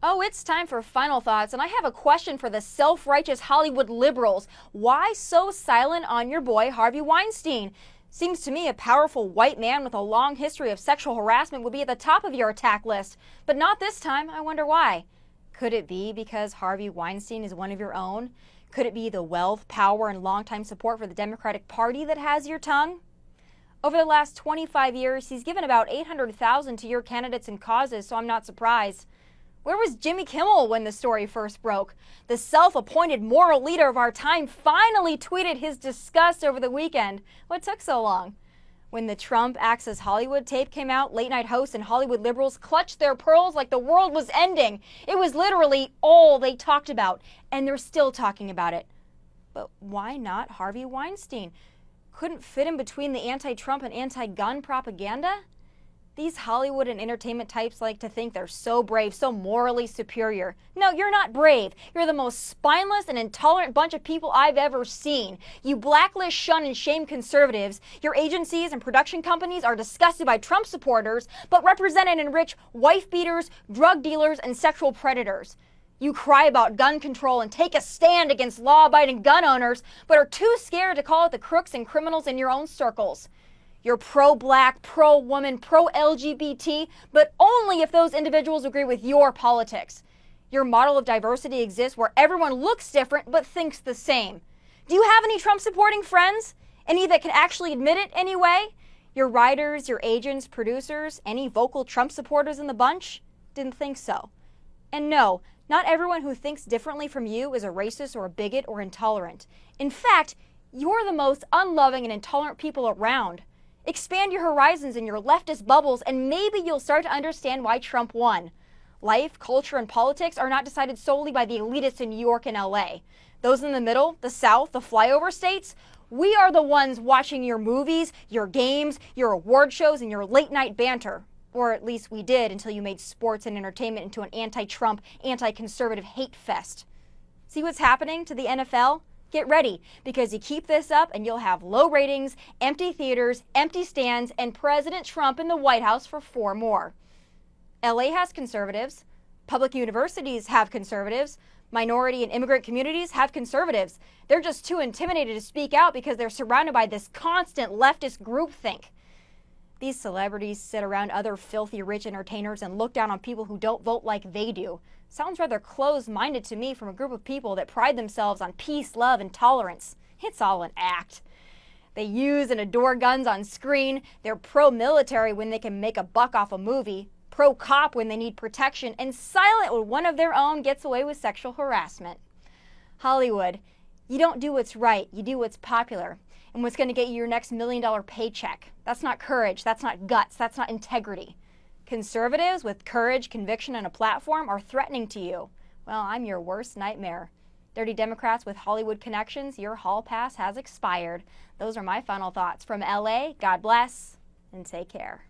Oh, it's time for final thoughts, and I have a question for the self-righteous Hollywood liberals. Why so silent on your boy Harvey Weinstein? Seems to me a powerful white man with a long history of sexual harassment would be at the top of your attack list, but not this time. I wonder why. Could it be because Harvey Weinstein is one of your own? Could it be the wealth, power, and longtime support for the Democratic Party that has your tongue? Over the last 25 years, he's given about $800,000 to your candidates and causes, so I'm not surprised. Where was Jimmy Kimmel when the story first broke? The self-appointed moral leader of our time finally tweeted his disgust over the weekend. What took so long? When the Trump Access Hollywood tape came out, late-night hosts and Hollywood liberals clutched their pearls like the world was ending. It was literally all they talked about, and they're still talking about it. But why not Harvey Weinstein? Couldn't fit in between the anti-Trump and anti-gun propaganda? These Hollywood and entertainment types like to think they're so brave, so morally superior. No, you're not brave. You're the most spineless and intolerant bunch of people I've ever seen. You blacklist, shun, and shame conservatives. Your agencies and production companies are disgusted by Trump supporters, but represent and enrich wife beaters, drug dealers, and sexual predators. You cry about gun control and take a stand against law-abiding gun owners, but are too scared to call out the crooks and criminals in your own circles. You're pro-black, pro-woman, pro-LGBT, but only if those individuals agree with your politics. Your model of diversity exists where everyone looks different but thinks the same. Do you have any Trump-supporting friends? Any that can actually admit it anyway? Your writers, your agents, producers, any vocal Trump supporters in the bunch? Didn't think so. And no, not everyone who thinks differently from you is a racist or a bigot or intolerant. In fact, you're the most unloving and intolerant people around. Expand your horizons in your leftist bubbles, and maybe you'll start to understand why Trump won. Life, culture, and politics are not decided solely by the elitists in New York and LA. Those in the middle, the South, the flyover states, we are the ones watching your movies, your games, your award shows, and your late-night banter. Or at least we did until you made sports and entertainment into an anti-Trump, anti-conservative hate fest. See what's happening to the NFL? Get ready, because you keep this up and you'll have low ratings, empty theaters, empty stands, and President Trump in the White House for 4 more. LA has conservatives. Public universities have conservatives. Minority and immigrant communities have conservatives. They're just too intimidated to speak out because they're surrounded by this constant leftist groupthink. These celebrities sit around other filthy rich entertainers and look down on people who don't vote like they do. Sounds rather closed-minded to me from a group of people that pride themselves on peace, love, and tolerance. It's all an act. They use and adore guns on screen. They're pro-military when they can make a buck off a movie, pro-cop when they need protection, and silent when one of their own gets away with sexual harassment. Hollywood, you don't do what's right, you do what's popular. And what's going to get you your next $1 million paycheck. That's not courage, that's not guts, that's not integrity. Conservatives with courage, conviction, and a platform are threatening to you. Well, I'm your worst nightmare. Dirty Democrats with Hollywood connections, your hall pass has expired. Those are my final thoughts from LA. God bless and take care.